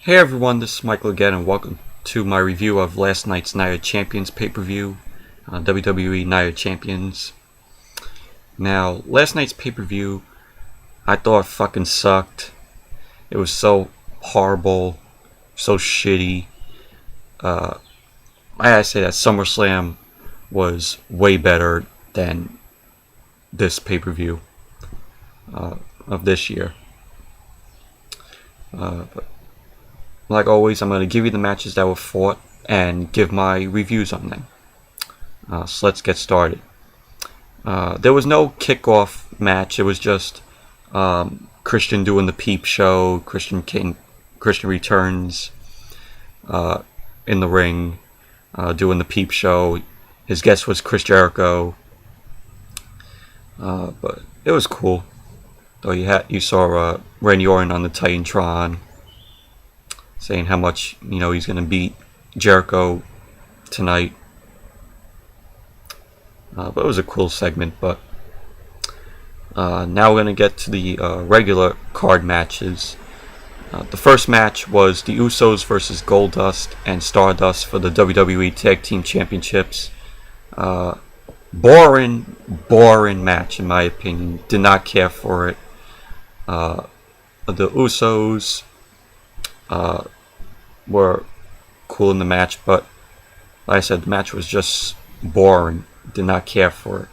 Hey everyone, this is Michael again, and welcome to my review of last night's Night of Champions pay-per-view, WWE Night of Champions. Now, last night's pay-per-view, I thought fucking sucked. It was so horrible, so shitty. I gotta say that SummerSlam was way better than this pay-per-view of this year. But like always, I'm going to give you the matches that were fought and give my reviews on them. So let's get started. There was no kickoff match. It was just Christian doing the peep show. Christian returns in the ring doing the peep show. His guest was Chris Jericho. But it was cool. Though you saw Randy Orton on the Titantron saying how much he's going to beat Jericho tonight. But it was a cool segment. But now we're going to get to the regular card matches. The first match was the Usos versus Goldust and Stardust for the WWE Tag Team Championships. Boring match in my opinion. Did not care for it. The Usos were cool in the match, but like I said, the match was just boring. Did not care for it.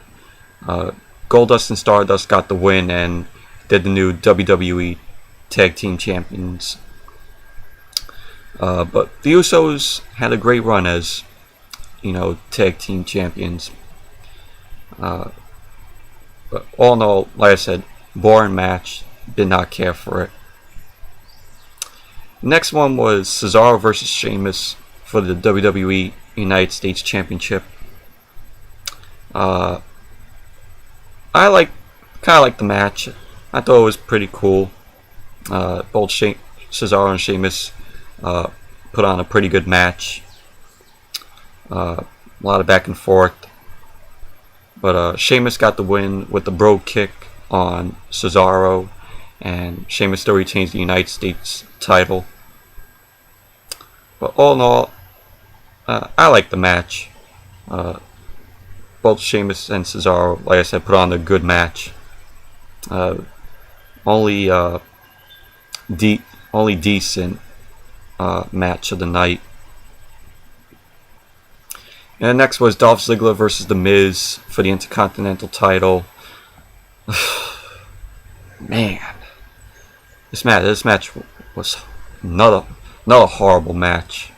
Goldust and Stardust got the win and did the new WWE Tag Team Champions. But the Usos had a great run as Tag Team Champions. But all in all, like I said, boring match. Did not care for it. Next one was Cesaro versus Sheamus for the WWE United States Championship. I kind of like the match. I thought it was pretty cool. Both Cesaro and Sheamus put on a pretty good match. A lot of back and forth. But Sheamus got the win with the Brogue Kick on Cesaro. And Sheamus still retains the United States title. But all in all, I like the match. Both Sheamus and Cesaro, like I said, put on a good match. Only decent match of the night. And next was Dolph Ziggler versus The Miz for the Intercontinental title. Man. This match was another horrible match.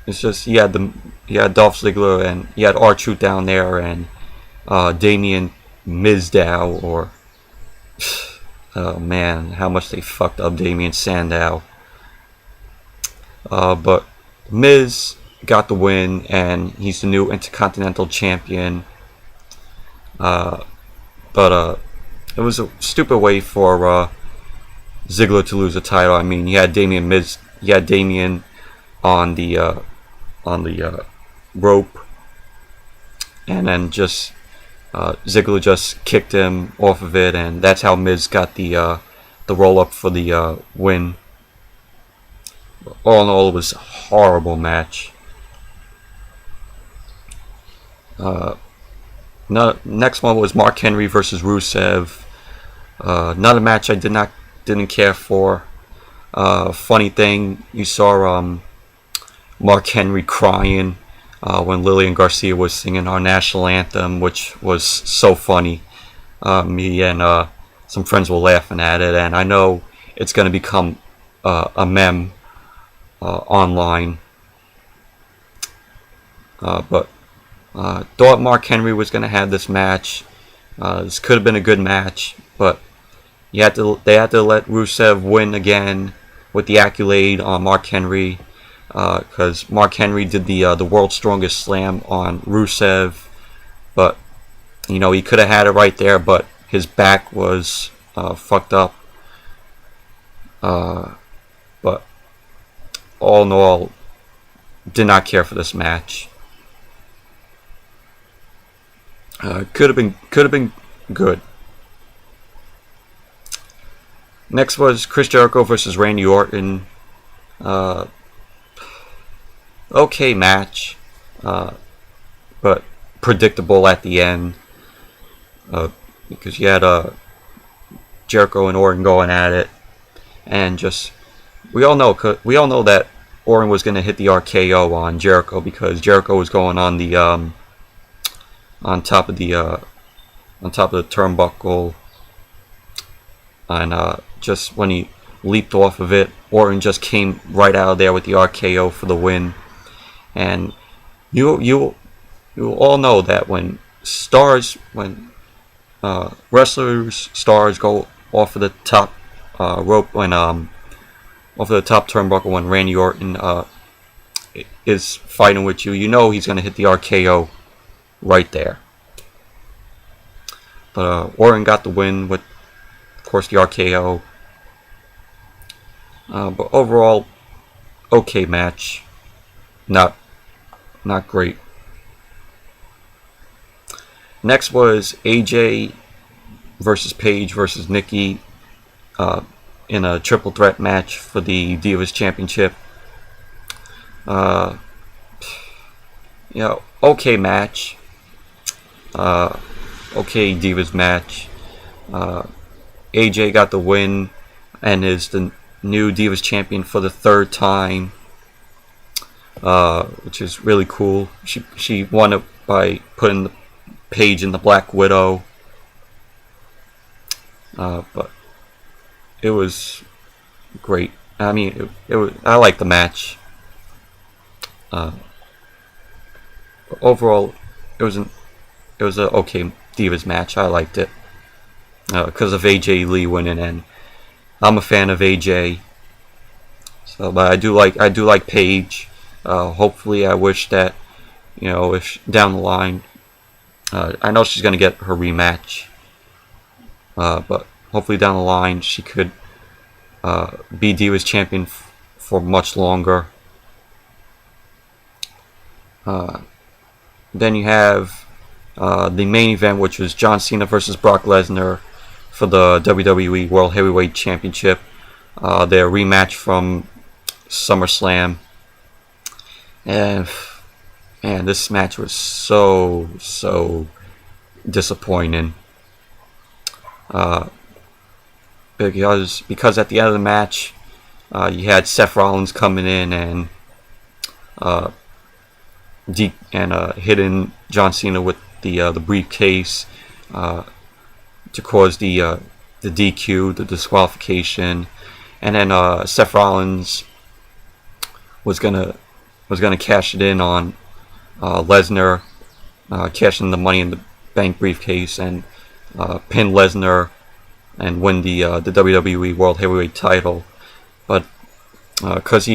It's just you had Dolph Ziggler and you had R-Truth down there and Damien Mizdow, or oh man, how much they fucked up Damien Sandow. But Miz got the win and he's the new Intercontinental Champion. But it was a stupid way for Ziggler to lose the title. I mean, you had Damien on the rope, and then just Ziggler just kicked him off of it, and that's how Miz got the roll up for the win. All in all, it was a horrible match. Next one was Mark Henry versus Rusev. Another match I didn't care for. Funny thing, you saw Mark Henry crying when Lillian Garcia was singing our national anthem, which was so funny. Me and some friends were laughing at it, and I know it's going to become a meme online. But thought Mark Henry was going to have this match. This could have been a good match, but they had to let Rusev win again with the aculade on Mark Henry, because Mark Henry did the World's Strongest Slam on Rusev, but he could have had it right there, but his back was fucked up. But all in all, did not care for this match. Could have been good. Next was Chris Jericho versus Randy Orton. Okay match, but predictable at the end, because you had Jericho and Orton going at it, and just we all know that Orton was going to hit the RKO on Jericho because Jericho was going on the on top of the turnbuckle, and just when he leaped off of it, Orton just came right out of there with the RKO for the win. And you all know that when wrestlers stars go off of the top rope, when off of the top turnbuckle, when Randy Orton is fighting with you, you know he's gonna hit the RKO right there. But Orton got the win with, of course, the RKO. But overall, okay match. Not great. Next was AJ versus Paige versus Nikki in a triple threat match for the Divas Championship. Okay match. Okay Divas match. AJ got the win and is the new Divas Champion for the third time, which is really cool. She won it by putting the Paige in the Black Widow, but it was great. I mean, I liked the match. Overall, it was a okay Divas match. I liked it because of AJ Lee winning, and I'm a fan of AJ. So, but I do like Paige. Hopefully, I wish that, if down the line, I know she's gonna get her rematch, but hopefully down the line she could be Divas Champion for much longer. Then you have the main event, which was John Cena versus Brock Lesnar for the WWE World Heavyweight Championship. Their rematch from SummerSlam. And this match was so disappointing. Because at the end of the match, you had Seth Rollins coming in and hitting John Cena with the briefcase to cause the DQ, the disqualification, and then Seth Rollins was gonna cash it in on Lesnar, cashing the Money in the Bank briefcase and pin Lesnar and win the WWE World Heavyweight title. But because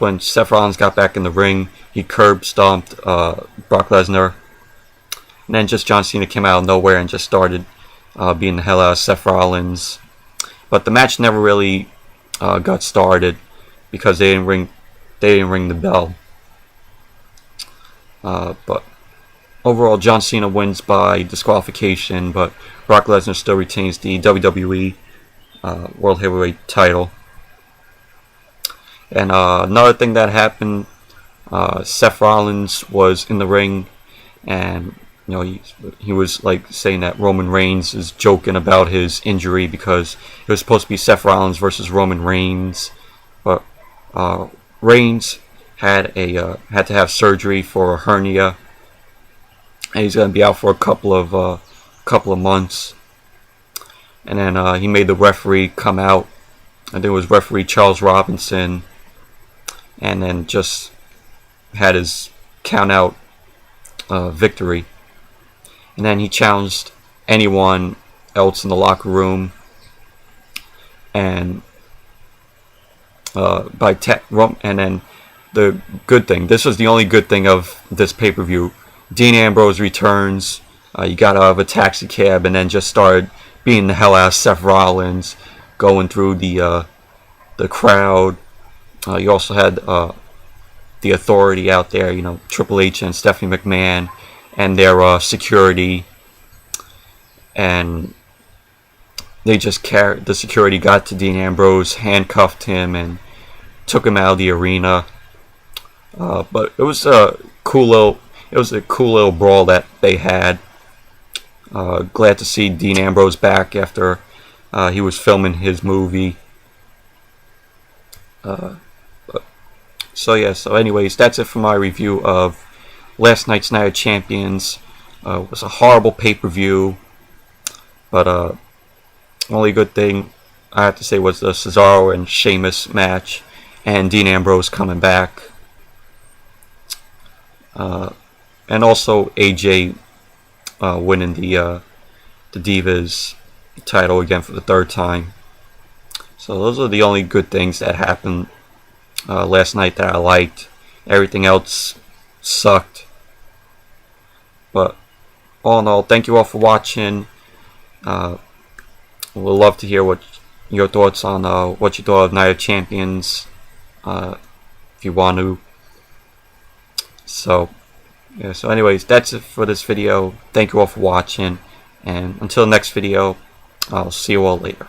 when Seth Rollins got back in the ring, he curb stomped Brock Lesnar, and then just John Cena came out of nowhere and just started beating the hell out of Seth Rollins. But the match never really got started because they didn't ring the bell. But overall, John Cena wins by disqualification, but Brock Lesnar still retains the WWE World Heavyweight title. And another thing that happened, Seth Rollins was in the ring, and he was like saying that Roman Reigns is joking about his injury because it was supposed to be Seth Rollins versus Roman Reigns, but Reigns had to have surgery for a hernia, and he's going to be out for a couple of months. And then he made the referee come out. I think it was referee Charles Robinson, and then just had his count out victory. And then he challenged anyone else in the locker room, and and then the good thing. This was the only good thing of this pay-per-view. Dean Ambrose returns. You got out of a taxi cab and then just started beating the hell out of Seth Rollins, going through the crowd. You also had the Authority out there, Triple H and Stephanie McMahon, and their security. And they just carried, the security got to Dean Ambrose, handcuffed him, and took him out of the arena. But it was a cool little brawl that they had. Glad to see Dean Ambrose back after he was filming his movie. So anyways, that's it for my review of last night's Night of Champions. It was a horrible pay-per-view, but only good thing I have to say was the Cesaro and Sheamus match, and Dean Ambrose coming back, and also AJ winning the Divas title again for the third time. So those are the only good things that happened last night that I liked. Everything else sucked. But all in all, thank you all for watching. We'd love to hear what your thoughts on what you thought of Night of Champions, if you want to. So anyways, that's it for this video. Thank you all for watching, and until next video, I'll see you all later.